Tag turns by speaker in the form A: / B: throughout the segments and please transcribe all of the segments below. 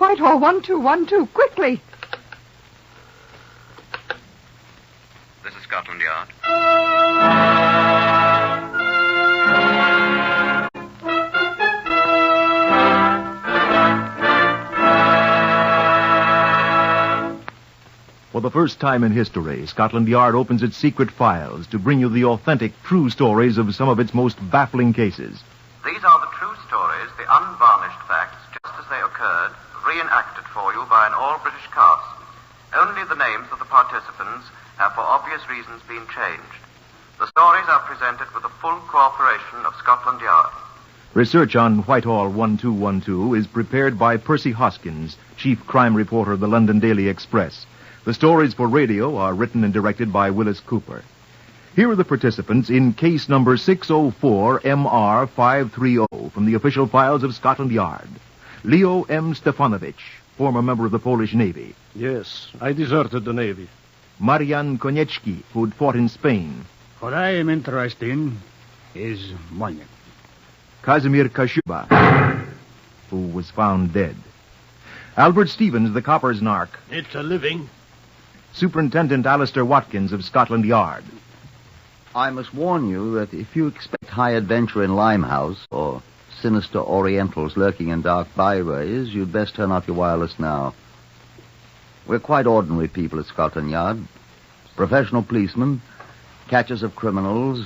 A: Whitehall, 1212, quickly.
B: This is Scotland Yard.
C: For the first time in history, Scotland Yard opens its secret files to bring you the authentic, true stories of some of its most baffling cases.
B: These are the true stories, the unvarnished facts, just as they occurred, reenacted for you by an all-British cast. Only the names of the participants have, for obvious reasons, been changed. The stories are presented with the full cooperation of Scotland Yard.
C: Research on Whitehall 1212 is prepared by Percy Hoskins, chief crime reporter of the London Daily Express. The stories for radio are written and directed by Willis Cooper. Here are the participants in case number 604MR530 from the official files of Scotland Yard. Leo M. Stefanovich, former member of the Polish Navy.
D: Yes, I deserted the Navy.
C: Marian Koniecki, who had fought in Spain.
E: What I am interested in is money.
C: Kazimir Kashuba, who was found dead. Albert Stevens, the copper's narc.
D: It's a living.
C: Superintendent Alistair Watkins of Scotland Yard.
F: I must warn you that if you expect high adventure in Limehouse or sinister Orientals lurking in dark byways, you'd best turn off your wireless now. We're quite ordinary people at Scotland Yard. Professional policemen, catchers of criminals,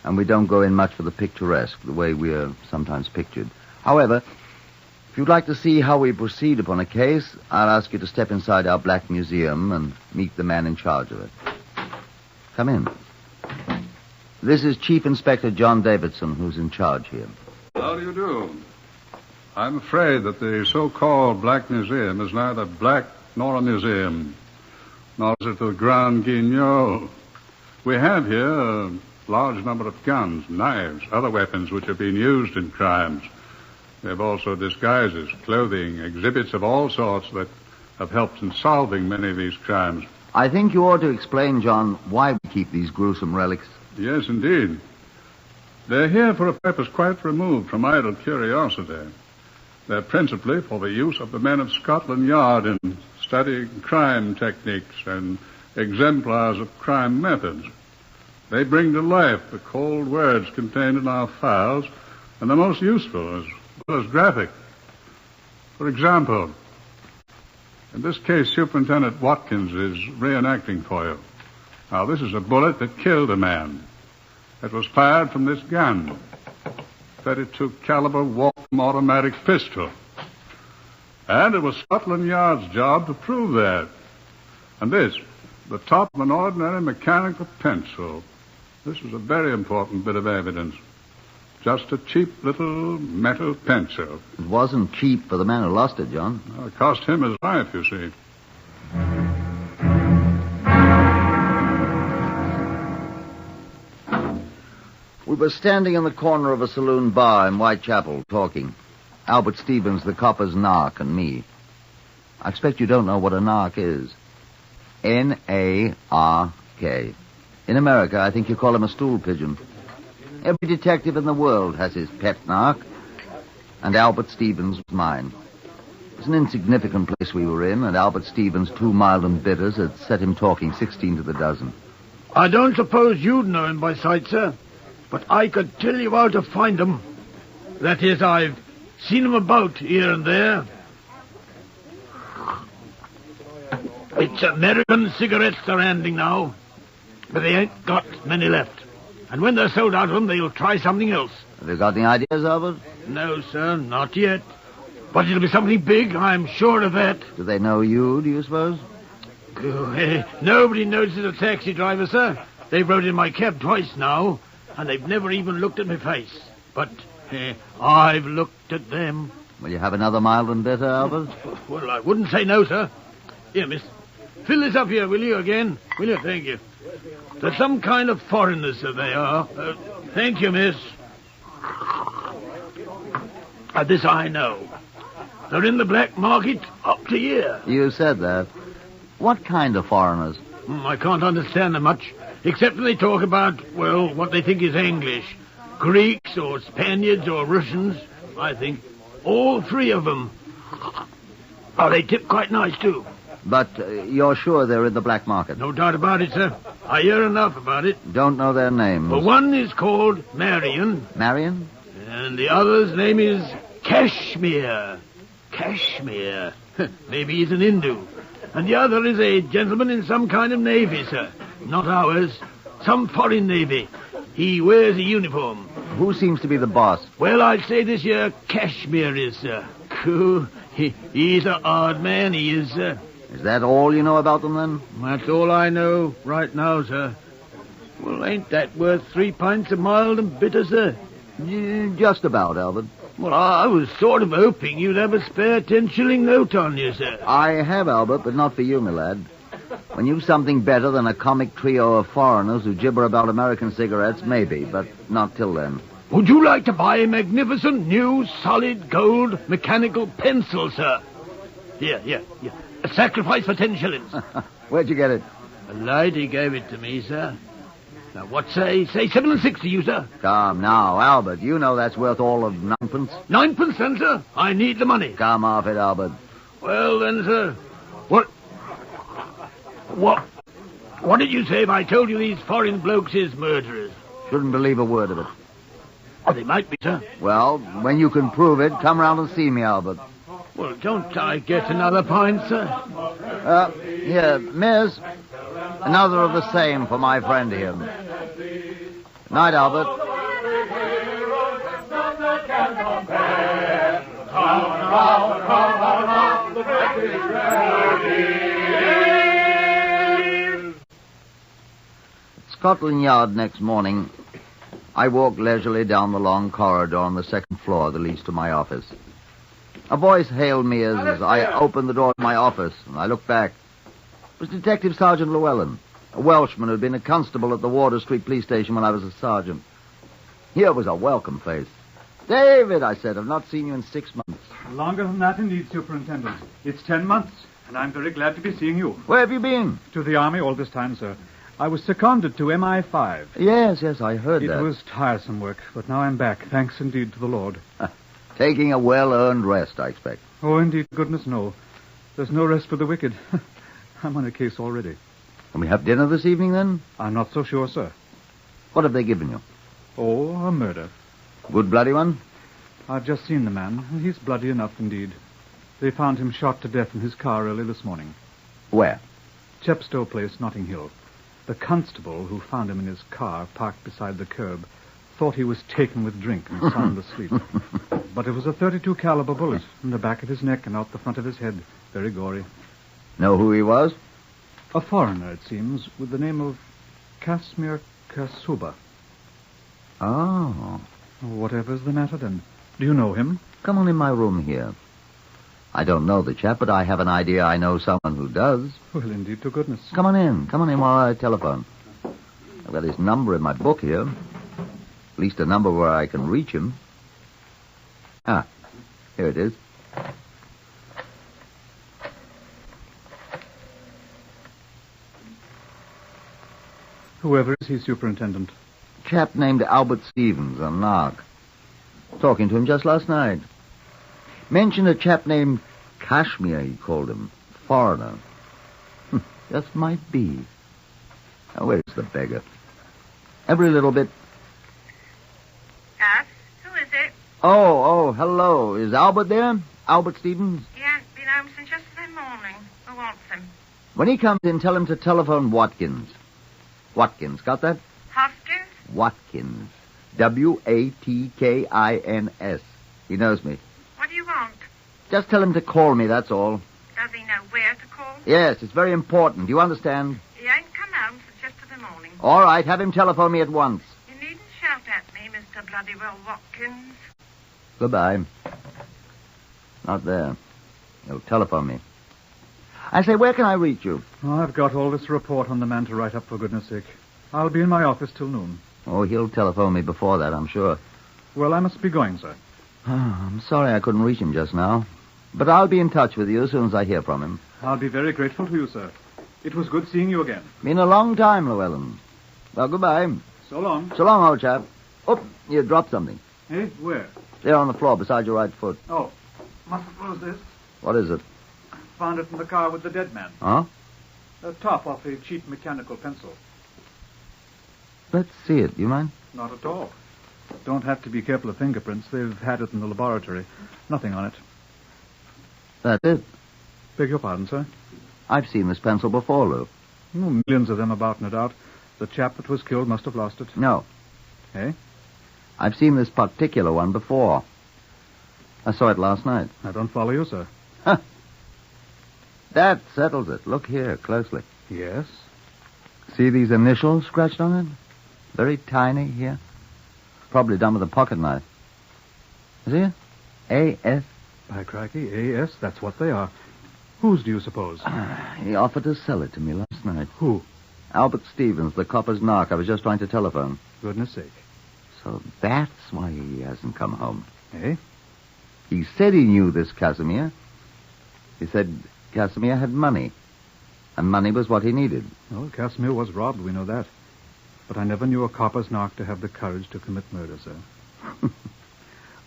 F: and we don't go in much for the picturesque, the way we're sometimes pictured. However, if you'd like to see how we proceed upon a case, I'll ask you to step inside our Black Museum and meet the man in charge of it. Come in. This is Chief Inspector John Davidson, who's in charge here.
G: How do you do? I'm afraid that the so-called Black Museum is neither black nor a museum, nor is it the Grand Guignol. We have here a large number of guns, knives, other weapons which have been used in crimes. We have also disguises, clothing, exhibits of all sorts that have helped in solving many of these crimes.
F: I think you ought to explain, John, why we keep these gruesome relics.
G: Yes, indeed. They're here for a purpose quite removed from idle curiosity. They're principally for the use of the men of Scotland Yard in studying crime techniques and exemplars of crime methods. They bring to life the cold words contained in our files, and they're most useful as well as graphic. For example, in this case, Superintendent Watkins is reenacting for you. Now, this is a bullet that killed a man. It was fired from this gun, 32 caliber Waltham automatic pistol. And it was Scotland Yard's job to prove that. And this, the top of an ordinary mechanical pencil. This is a very important bit of evidence. Just a cheap little metal pencil.
F: It wasn't cheap for the man who lost it, John.
G: Well, it cost him his life, you see.
F: We were standing in the corner of a saloon bar in Whitechapel talking. Albert Stevens, the copper's narc, and me. I expect you don't know what a narc is. N-A-R-K. In America, I think you call him a stool pigeon. Every detective in the world has his pet narc, and Albert Stevens was mine. It was an insignificant place we were in, and Albert Stevens' 2 mild and bitters had set him talking 16 to the dozen.
E: I don't suppose you'd know him by sight, sir, but I could tell you how to find him. That is, I've seen him about here and there. It's American cigarettes they're handing now, but they ain't got many left. And when they're sold out of them, they'll try something else.
F: Have you got any ideas, Albert?
E: No, sir, not yet. But it'll be something big, I'm sure of that.
F: Do they know you, do you suppose?
E: Nobody notices a taxi driver, sir. They've rode in my cab twice now, and they've never even looked at my face. But I've looked at them.
F: Will you have another mild and bitter, Albert?
E: Well, I wouldn't say no, sir. Here, miss. Fill this up here, will you, again? Will you? Thank you. They're some kind of foreigners, sir, they are. Thank you, miss. This I know. They're in the black market up to here.
F: You said that. What kind of foreigners?
E: I can't understand them much, except when they talk about, well, what they think is English. Greeks or Spaniards or Russians, I think. All 3 of them. Oh, they tip quite nice, too.
F: But you're sure they're in the black market?
E: No doubt about it, sir. I hear enough about it.
F: Don't know their names.
E: Well, one is called Marion,
F: Marion?
E: and the other's name is Kashmir. Kashmir. Maybe he's an Hindu. And the other is a gentleman in some kind of navy, sir. Not ours. Some foreign navy. He wears a uniform.
F: Who seems to be the boss?
E: Well, I'd say this here Kashmir is, sir. He's a odd man, he is, sir.
F: Is that all you know about them, then?
E: That's all I know right now, sir. Well, ain't that worth 3 pints of mild and bitter, sir?
F: Just about, Albert.
E: Well, I was sort of hoping you'd have a spare 10-shilling note on you, sir.
F: I have, Albert, but not for you, my lad. When you've something better than a comic trio of foreigners who gibber about American cigarettes, maybe, but not till then.
E: Would you like to buy a magnificent new solid gold mechanical pencil, sir? Here. A sacrifice for 10 shillings.
F: Where'd you get it?
E: A lady gave it to me, sir. Now, what say 7 and 6 to you, sir?
F: Come now, Albert. You know that's worth all of 9pence.
E: 9pence, then, sir? I need the money.
F: Come off it, Albert.
E: Well, then, sir, What did you say if I told you these foreign blokes is murderers?
F: Shouldn't believe a word of it.
E: Oh, they might be, sir.
F: Well, when you can prove it, come round and see me, Albert.
E: Well, don't I get another pint, sir?
F: Here, miss. Another of the same for my friend here. Night, Albert. At Scotland Yard next morning, I walked leisurely down the long corridor on the second floor that leads to my office. A voice hailed me as I opened the door to my office, and I looked back. It was Detective Sergeant Llewellyn, a Welshman who had been a constable at the Wardour Street Police Station when I was a sergeant. Here was a welcome face. David, I said, I've not seen you in 6 months.
H: Longer than that, indeed, Superintendent. It's 10 months, and I'm very glad to be seeing you.
F: Where have you been?
H: To the Army all this time, sir. I was seconded to MI5.
F: Yes, I heard that.
H: It was tiresome work, but now I'm back, thanks indeed to the Lord.
F: Taking a well-earned rest, I expect.
H: Oh, indeed, goodness, no. There's no rest for the wicked. I'm on a case already.
F: Can we have dinner this evening, then?
H: I'm not so sure, sir.
F: What have they given you?
H: Oh, a murder.
F: Good bloody one?
H: I've just seen the man. He's bloody enough, indeed. They found him shot to death in his car early this morning.
F: Where?
H: Chepstow Place, Notting Hill. The constable who found him in his car, parked beside the curb, thought he was taken with drink and sound asleep. But it was a .32 caliber bullet in the back of his neck and out the front of his head. Very gory.
F: Know who he was?
H: A foreigner, it seems, with the name of Kashmir Kasuba.
F: Oh.
H: Whatever's the matter, then? Do you know him?
F: Come on in my room here. I don't know the chap, but I have an idea I know someone who does.
H: Well, indeed, to goodness.
F: Come on in while I telephone. I've got his number in my book here. At least a number where I can reach him. Ah, here it is.
H: Whoever is he, Superintendent?
F: Chap named Albert Stevens, a narc. Talking to him just last night. Mentioned a chap named Kashmir, he called him. Foreigner. Just might be. Now, where's the beggar? Every little bit.
A: Yes? Who is it?
F: Oh, hello. Is Albert there? Albert Stevens?
A: He hasn't been home since yesterday morning. Who wants him?
F: When he comes in, tell him to telephone Watkins. Watkins, got that?
A: Hoskins?
F: Watkins. Watkins. He knows me.
A: What do you want?
F: Just tell him to call me, that's all.
A: Does he know where to call?
F: Yes, it's very important. Do you understand?
A: He ain't come home since yesterday morning.
F: All right, have him telephone me at once.
A: You needn't shout at me, Mr. Bloody Well Watkins.
F: Goodbye. Not there. He'll telephone me. I say, where can I reach you?
H: Oh, I've got all this report on the man to write up, for goodness sake. I'll be in my office till noon.
F: Oh, he'll telephone me before that, I'm sure.
H: Well, I must be going, sir.
F: I'm sorry I couldn't reach him just now. But I'll be in touch with you as soon as I hear from him.
H: I'll be very grateful to you, sir. It was good seeing you again.
F: Been a long time, Llewellyn. Well, goodbye.
H: So long.
F: So long, old chap. Oh, you dropped something.
H: Eh? Where?
F: There on the floor beside your right foot.
H: Oh, mustn't lose this.
F: What is it?
H: Found it in the car with the dead man.
F: Huh?
H: The top off a cheap mechanical pencil.
F: Let's see it. You mind?
H: Not at all. Don't have to be careful of fingerprints. They've had it in the laboratory. Nothing on it.
F: That's it.
H: Beg your pardon, sir?
F: I've seen this pencil before, Lou.
H: Oh, millions of them about, no doubt. The chap that was killed must have lost it.
F: No.
H: Eh?
F: I've seen this particular one before. I saw it last night.
H: I don't follow you, sir.
F: That settles it. Look here, closely.
H: Yes?
F: See these initials scratched on it? Very tiny here. Probably done with a pocket knife. See it? A.S.
H: By crikey, A.S., that's what they are. Whose do you suppose?
F: He offered to sell it to me last night.
H: Who?
F: Albert Stevens, the copper's narc. I was just trying to telephone.
H: Goodness sake.
F: So that's why he hasn't come home.
H: Eh?
F: He said he knew this Casimir. He said Casimir had money. And money was what he needed.
H: Well, Casimir was robbed, we know that. But I never knew a copper's narc to have the courage to commit murder, sir.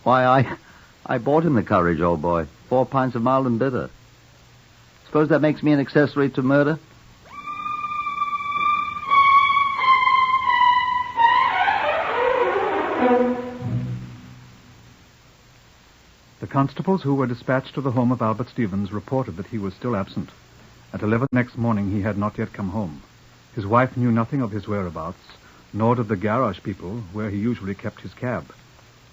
F: Why, I bought him the courage, old boy. 4 pints of mild and bitter. Suppose that makes me an accessory to murder?
H: The constables who were dispatched to the home of Albert Stevens reported that he was still absent. At 11 next morning, he had not yet come home. His wife knew nothing of his whereabouts, nor did the garage people, where he usually kept his cab.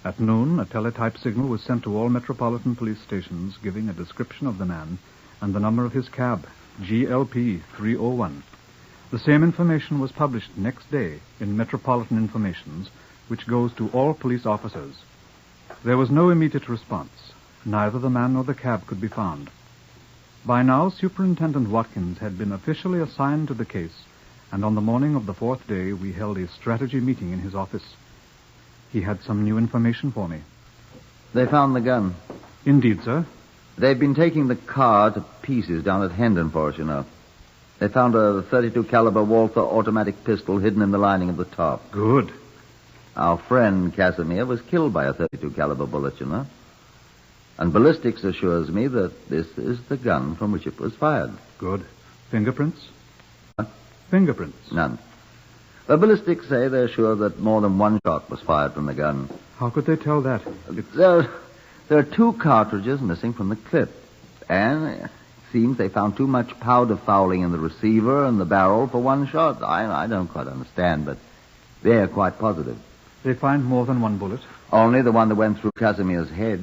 H: At noon, a teletype signal was sent to all metropolitan police stations giving a description of the man and the number of his cab, GLP 301. The same information was published next day in Metropolitan Informations, which goes to all police officers. There was no immediate response. Neither the man nor the cab could be found. By now, Superintendent Watkins had been officially assigned to the case, and on the morning of the 4th day, we held a strategy meeting in his office. He had some new information for me.
F: They found the gun.
H: Indeed, sir.
F: They've been taking the car to pieces down at Hendon for us, you know. They found a .32 caliber Walther automatic pistol hidden in the lining of the top.
H: Good.
F: Our friend Casimir was killed by a .32 caliber bullet, you know. And ballistics assures me that this is the gun from which it was fired.
H: Good. Fingerprints?
F: What?
H: Fingerprints.
F: None. The ballistics say they're sure that more than one shot was fired from the gun.
H: How could they tell that?
F: There are 2 cartridges missing from the clip. And it seems they found too much powder fouling in the receiver and the barrel for one shot. I don't quite understand, but they're quite positive.
H: They find more than one bullet?
F: Only the one that went through Casimir's head.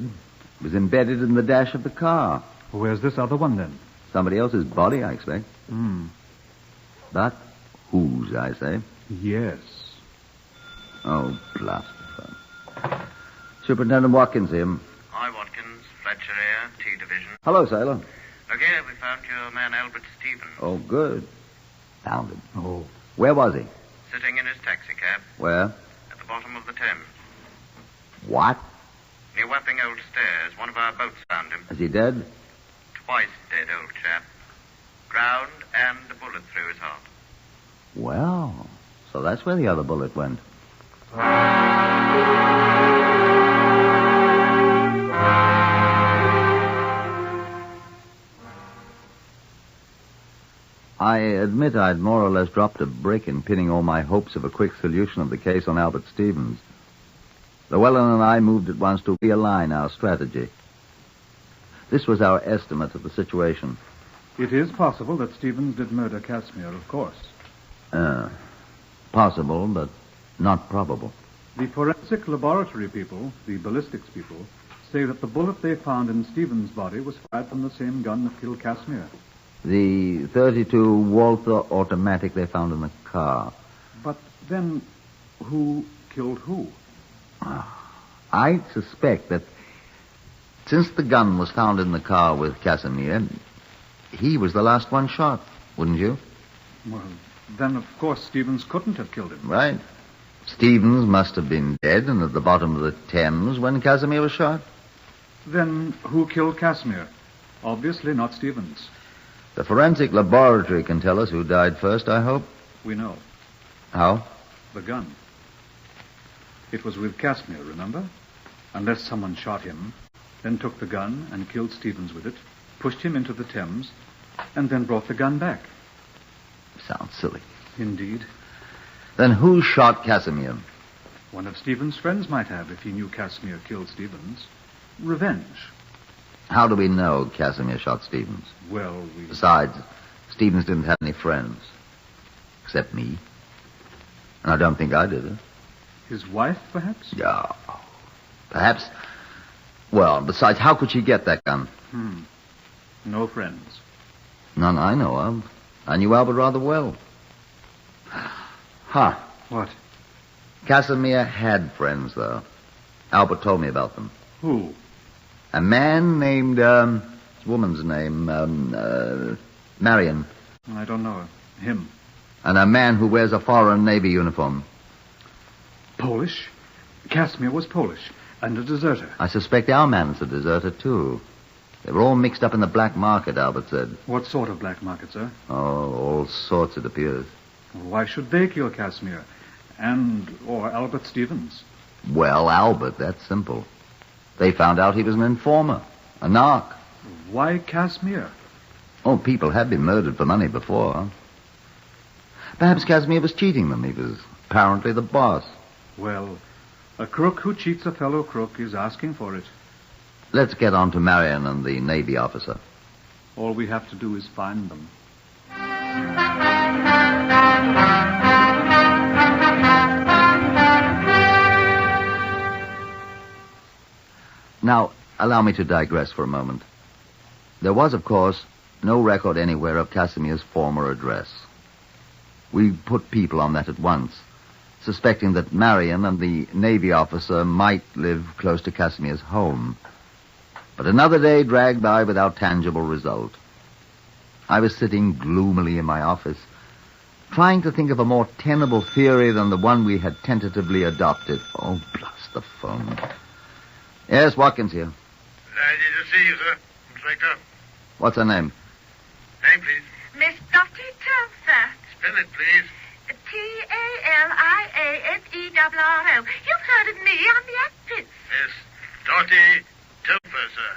F: It was embedded in the dash of the car.
H: Where's this other one, then?
F: Somebody else's body, I expect.
H: Hmm.
F: But whose, I say?
H: Yes.
F: Oh, blast. Superintendent Watkins here.
B: Hi, Watkins. Fletcher here, T Division.
F: Hello, Sailor.
B: Look here, we found your man Albert Stevens.
F: Oh, good. Found him.
H: Oh.
F: Where was he?
B: Sitting in his taxicab
F: Where?
B: at the bottom of the Thames.
F: What?
B: Near Wapping Old Stairs. One of our boats found him.
F: Is he dead?
B: Twice dead, old chap. Drowned and a bullet through his heart.
F: Well, so that's where the other bullet went. I admit I'd more or less dropped a brick in pinning all my hopes of a quick solution of the case on Albert Stevens. Llewellyn and I moved at once to realign our strategy. This was our estimate of the situation.
H: It is possible that Stevens did murder Casimir, of course.
F: Possible, but not probable.
H: The forensic laboratory people, the ballistics people, say that the bullet they found in Stevens' body was fired from the same gun that killed Casimir.
F: The .32 Walther automatic they found in the car.
H: But then, who killed who?
F: I suspect that since the gun was found in the car with Casimir, he was the last one shot, wouldn't you?
H: Well, then, of course, Stevens couldn't have killed him.
F: Right. Stevens must have been dead and at the bottom of the Thames when Casimir was shot.
H: Then, who killed Casimir? Obviously not Stevens.
F: The forensic laboratory can tell us who died first, I hope.
H: We know.
F: How?
H: The gun. It was with Casimir, remember? Unless someone shot him, then took the gun and killed Stevens with it, pushed him into the Thames, and then brought the gun back.
F: Sounds silly.
H: Indeed.
F: Then who shot Casimir?
H: One of Stephen's friends might have if he knew Casimir killed Stevens. Revenge.
F: How do we know Casimir shot Stevens?
H: Well,
F: Besides, Stevens didn't have any friends. Except me. And I don't think I did it.
H: His wife, perhaps?
F: Yeah. Perhaps. Well, besides, how could she get that gun?
H: No friends.
F: None I know of. I knew Albert rather well. Huh.
H: What?
F: Casimir had friends, though. Albert told me about them.
H: Who?
F: A man named, his woman's name, Marion.
H: I don't know him.
F: And a man who wears a foreign Navy uniform.
H: Polish? Casimir was Polish, and a deserter.
F: I suspect our man's a deserter, too. They were all mixed up in the black market, Albert said.
H: What sort of black market, sir?
F: Oh, all sorts, it appears.
H: Why should they kill Casimir? Or Albert Stevens?
F: Well, Albert, that's simple. They found out he was an informer, a narc.
H: Why Casimir?
F: Oh, people had been murdered for money before. Perhaps Casimir was cheating them. He was apparently the boss.
H: Well, a crook who cheats a fellow crook is asking for it.
F: Let's get on to Marion and the Navy officer.
H: All we have to do is find them.
F: Now, allow me to digress for a moment. There was, of course, no record anywhere of Casimir's former address. We put people on that at once, suspecting that Marion and the Navy officer might live close to Casimir's home. But another day dragged by without tangible result. I was sitting gloomily in my office, trying to think of a more tenable theory than the one we had tentatively adopted. Oh, blast the phone. Yes, Watkins here.
I: Delighted to see you, sir. Inspector.
F: What's her name?
I: Name, please.
A: Miss Dottie Telfer.
I: Spell it, please.
A: Taliaserro. You've heard of me. I'm the actress.
I: Miss Dottie Telfer, sir.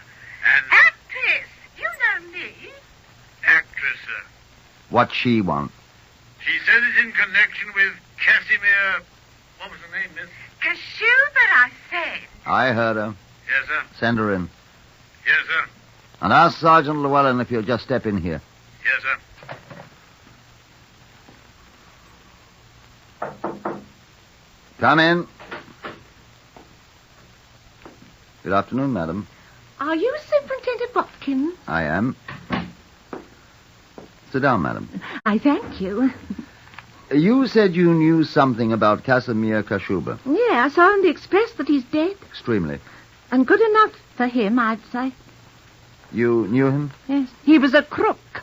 I: And
A: Actress. You know me.
I: actress, sir.
F: What's she want?
I: She said it in connection with Casimir. What was the name, miss?
A: Kashuba, I said.
F: I heard her.
I: Yes, sir.
F: Send her in.
I: Yes, sir.
F: And ask Sergeant Llewellyn if you'll just step in here.
I: Yes, sir.
F: Come in. Good afternoon, madam.
J: Are you Superintendent Watkins?
F: I am. Sit down, madam.
J: I thank you.
F: You said you knew something about Casimir Kashuba.
J: Yeah, I saw in the Express that he's dead.
F: Extremely.
J: And good enough for him, I'd say.
F: You knew him?
J: Yes. He was a crook.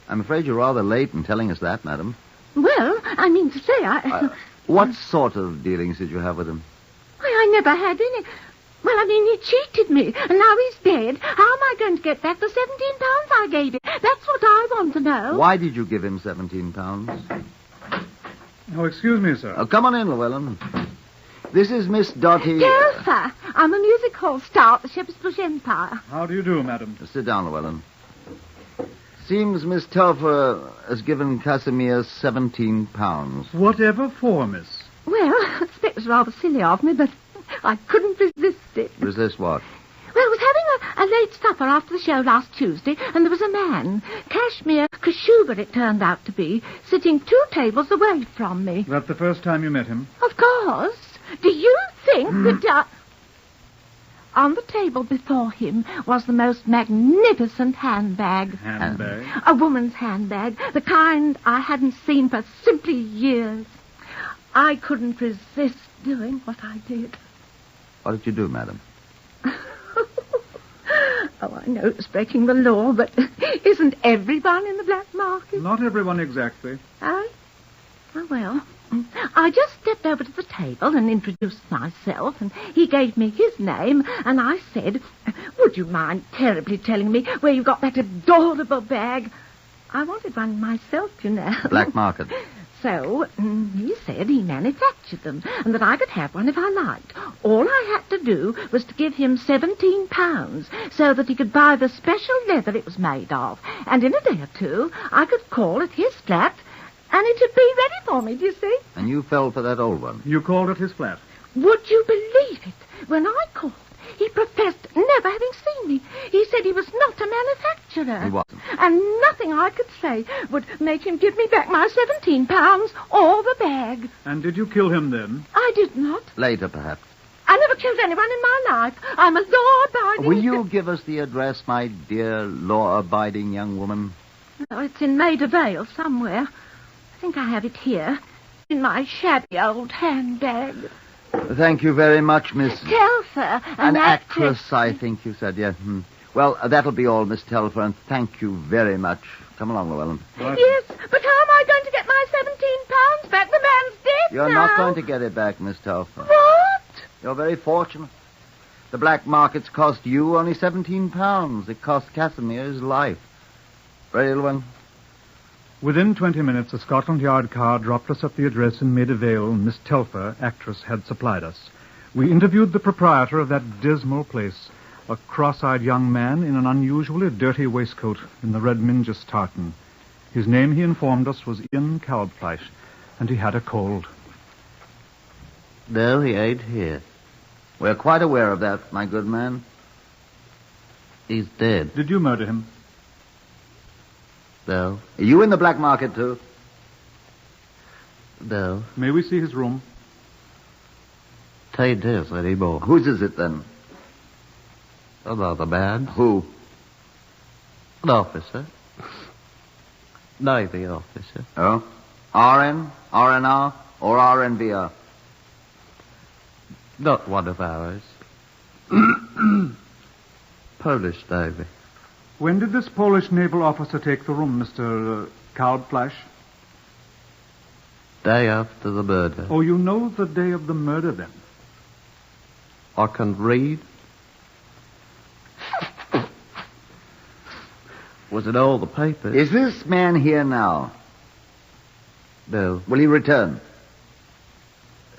F: I'm afraid you're rather late in telling us that, madam.
J: Well, I mean to say,
F: What sort of dealings did you have with him?
J: Why, I never had any. Well, I mean, he cheated me, and now he's dead. How am I going to get back the £17 I gave him? That's what I want to know.
F: Why did you give him £17?
H: Oh, excuse me, sir.
F: Oh, come on in, Llewellyn. This is Miss Dottie...
J: Telfer. I'm a music hall star at the Shepherd's Bush Empire.
H: How do you do, madam?
F: Sit down, Llewellyn. Seems Miss Telfer has given Casimir £17.
H: Whatever for, miss?
J: Well, I expect it was rather silly of me, but I couldn't resist it.
F: Resist what?
J: Well, I was having a late supper after the show last Tuesday, and there was a man, Kashmir Kashuba it turned out to be, sitting 2 tables away from me.
H: That the first time you met him?
J: Of course. Do you think that... On the table before him was the most magnificent handbag.
H: Handbag?
J: A woman's handbag, the kind I hadn't seen for simply years. I couldn't resist doing what I did.
F: What did you do, madam?
J: Oh, I know it's breaking the law, but isn't everyone in the black market?
H: Not everyone exactly.
J: Oh? Oh, well. I just stepped over to the table and introduced myself, and he gave me his name, and I said, would you mind terribly telling me where you got that adorable bag? I wanted one myself, you know.
F: Black market.
J: So he said he manufactured them and that I could have one if I liked. All I had to do was to give him £17 so that he could buy the special leather it was made of. And in a day or two, I could call at his flat and it'd be ready for me, do you see?
F: And you fell for that old one.
H: You called at his flat?
J: Would you believe it? When I called, he professed never having seen me. He said he was not a manufacturer.
F: He wasn't.
J: And nothing I could say would make him give me back my £17 or the bag.
H: And did you kill him then?
J: I did not.
F: Later, perhaps.
J: I never killed anyone in my life. I'm a law-abiding...
F: Will you give us the address, my dear law-abiding young woman?
J: Oh, it's in Maida Vale somewhere. I think I have it here, in my shabby old handbag.
F: Thank you very much, Miss...
J: Telfer.
F: An actress, I think you said, yes. Well, that'll be all, Miss Telfer, and thank you very much. Come along, Llewellyn.
J: Right. Yes, but how am I going to get my £17 back? The man's dead
F: You're
J: now.
F: not going to get it back, Miss Telfer.
J: What?
F: You're very fortunate. The black markets cost you only £17. It cost Casimir his life. Ready, Llewellyn?
H: Within 20 minutes, a Scotland Yard car dropped us at the address in Maida Vale Miss Telfer, actress, had supplied us. We interviewed the proprietor of that dismal place, a cross-eyed young man in an unusually dirty waistcoat in the Red Mingus tartan. His name, he informed us, was Ian Kalbfleisch, and he had a cold.
F: No, he ain't here. We're quite aware of that, my good man. He's dead.
H: Did you murder him?
F: No. Are you in the black market, too? No.
H: May we see his room?
F: Tain't his anymore. Whose is it, then? Another man. Who? An officer. Navy officer. Oh? RN, RNR, or RNVR? Not one of ours. Polish Navy.
H: When did this Polish naval officer take the room, Mr. Kalbfleisch?
F: Day after the murder.
H: Oh, you know the day of the murder, then?
F: I can read. Was it all the papers? Is this man here now? No. Will he return?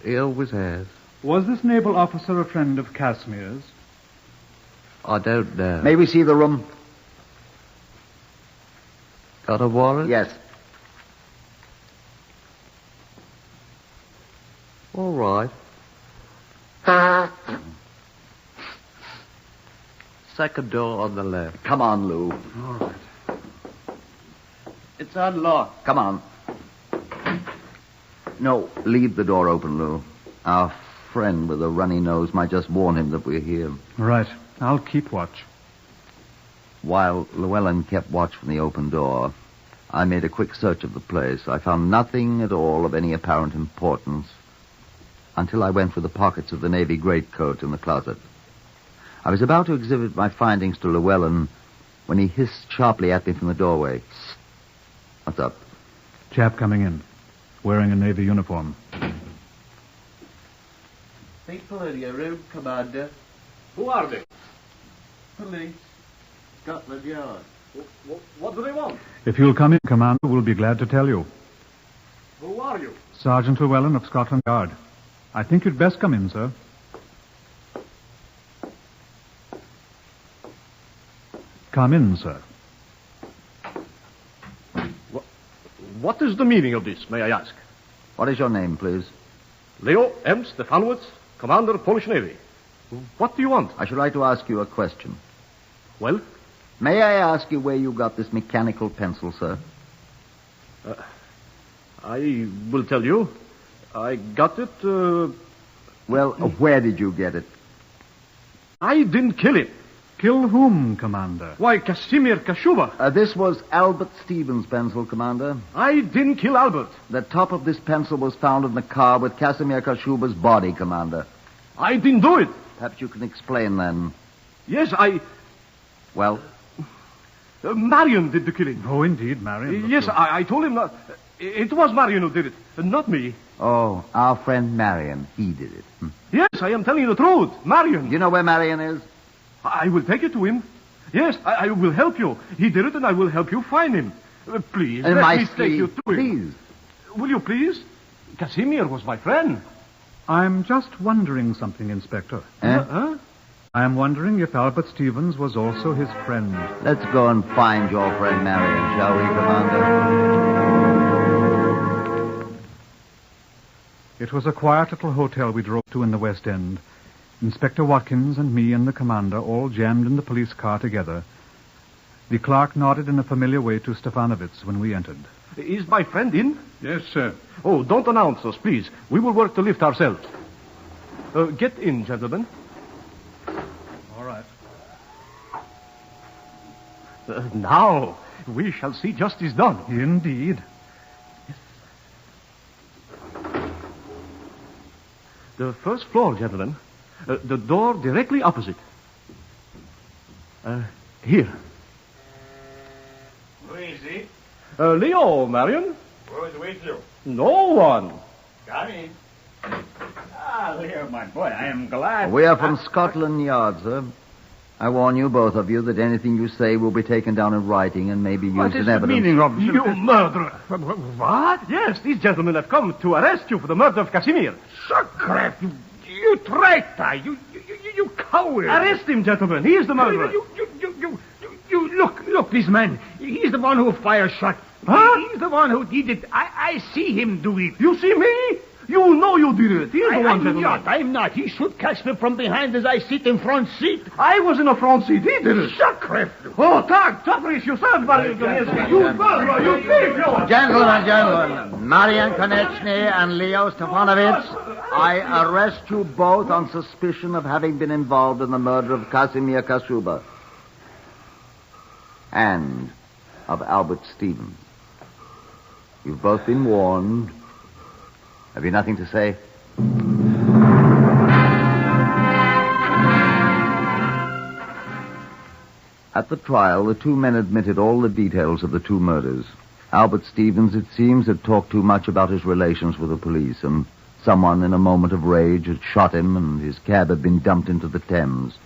F: He always has.
H: Was this naval officer a friend of Casimir's?
F: I don't know. May we see the room? Got a warrant? Yes. All right. Second door on the left. Come on, Lou.
H: All right.
F: It's unlocked. Come on. No, leave the door open, Lou. Our friend with a runny nose might just warn him that we're here.
H: Right. I'll keep watch.
F: While Llewellyn kept watch from the open door, I made a quick search of the place. I found nothing at all of any apparent importance until I went for the pockets of the navy greatcoat in the closet. I was about to exhibit my findings to Llewellyn when he hissed sharply at me from the doorway. What's up?
H: Chap coming in, wearing a navy uniform.
F: People in your room, Commander.
D: Who are they?
F: Police. Scotland Yard.
D: What do they want?
H: If you'll come in, Commander, we'll be glad to tell you.
D: Who are you?
H: Sergeant Llewellyn of Scotland Yard. I think you'd best come in, sir. Come in, sir.
D: What is the meaning of this, may I ask?
F: What is your name, please?
D: Leo M. Stefanowicz, Commander, Polish Navy. What do you want?
F: I should like to ask you a question.
D: Well?
F: May I ask you where you got this mechanical pencil, sir?
D: I will tell you. I got it,
F: Well, where did you get it?
D: I didn't kill him.
H: Kill whom, Commander?
D: Why, Casimir Kashuba.
F: This was Albert Stevens' pencil, Commander.
D: I didn't kill Albert.
F: The top of this pencil was found in the car with Casimir Kashuba's body, Commander.
D: I didn't do it.
F: Perhaps you can explain, then.
D: Yes,
F: Well?
D: Marion did the killing.
H: Oh, indeed, Marion.
D: Yes, I told him not. It was Marion who did it, not me.
F: Oh, our friend Marion. He did it.
D: Yes, I am telling you the truth. Marion.
F: You know where Marion is?
D: I will take you to him. Yes, I will help you. He did it, and I will help you find him. Please, let me take you to him.
F: Please.
D: Will you please? Casimir was my friend.
H: I'm just wondering something, Inspector.
F: Eh?
H: I am wondering if Albert Stevens was also his friend.
F: Let's go and find your friend Marion, shall we, Commander?
H: It was a quiet little hotel we drove to in the West End. Inspector Watkins and me and the commander all jammed in the police car together. The clerk nodded in a familiar way to Stefanovitz when we entered.
D: Is my friend in?
G: Yes, sir.
D: Oh, don't announce us, please. We will work the lift ourselves. Get in, gentlemen.
H: All right.
D: Now, we shall see justice done.
H: Indeed.
D: The first floor, gentlemen. The door directly opposite. Here.
I: Who is he?
D: Leo, Marion.
I: Who is with you?
D: No one.
I: Come in. Ah, Leo, my boy, I am glad.
F: We are from Scotland Yard, sir. I warn you, both of you, that anything you say will be taken down in writing and may be used in evidence.
D: Meaning of you murderer? What? Yes, these gentlemen have come to arrest you for the murder of Casimir.
I: Sacre, you traitor! You coward!
D: Arrest him, gentlemen. He is the murderer.
I: You look, this man. He's the one who fired shot.
D: Huh?
I: He's the one who did it. I see him do it.
D: You see me? You know you did it. He is the one, gentlemen.
I: I'm not. He should catch me from behind as I sit in front seat.
D: I was in the front seat. He did it.
I: Sacre!
D: Oh, tak, topris, you said, You murderer, you thief, you...
F: Gentlemen, Marian Konechny and Leo Stefanovitz, I arrest you both on suspicion of having been involved in the murder of Casimir Kashuba and of Albert Stevens. You've both been warned. Have you nothing to say? At the trial, the two men admitted all the details of the two murders. Albert Stevens, it seems, had talked too much about his relations with the police, and someone in a moment of rage had shot him, and his cab had been dumped into the Thames.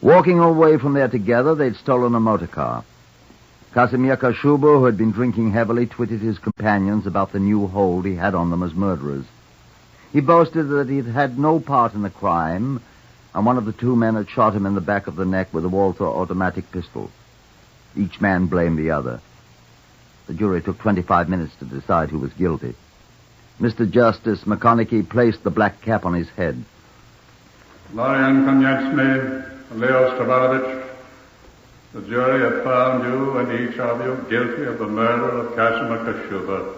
F: Walking away from there together, they'd stolen a motor car. Casimir Kashuba, who had been drinking heavily, twitted his companions about the new hold he had on them as murderers. He boasted that he'd had no part in the crime, and one of the two men had shot him in the back of the neck with a Walther automatic pistol. Each man blamed the other. The jury took 25 minutes to decide who was guilty. Mr. Justice McConaughey placed the black cap on his head.
G: Marian Konechny and Leo Stefanovitch, the jury have found you and each of you guilty of the murder of Casimir Kashuba.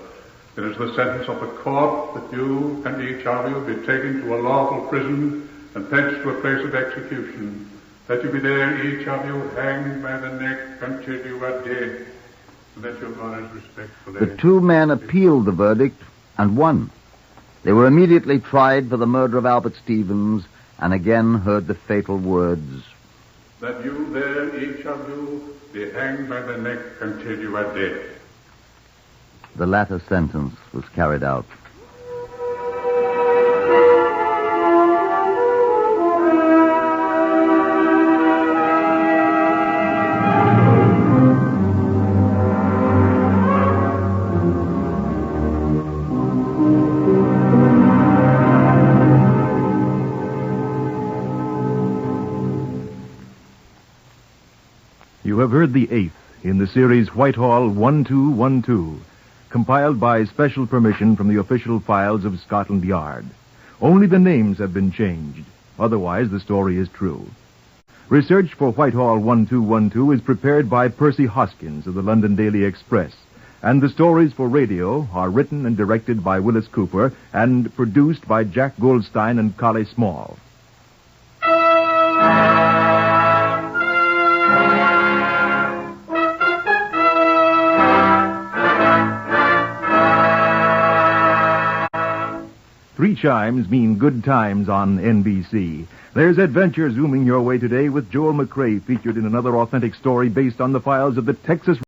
G: It is the sentence of the court that you and each of you be taken to a lawful prison and thence to a place of execution, that you be there, each of you, hanged by the neck until you are dead, and that your bodies respectfully...
F: The two men appealed the verdict and won. They were immediately tried for the murder of Albert Stevens and again heard the fatal words,
G: that you there, each of you, be hanged by the neck until you are dead.
F: The latter sentence was carried out.
C: You have heard the eighth in the series Whitehall 1212, compiled by special permission from the official files of Scotland Yard. Only the names have been changed. Otherwise, the story is true. Research for Whitehall 1212 is prepared by Percy Hoskins of the London Daily Express, and the stories for radio are written and directed by Willis Cooper and produced by Jack Goldstein and Collie Small. Three chimes mean good times on NBC. There's adventure zooming your way today with Joel McCrae featured in another authentic story based on the files of the Texas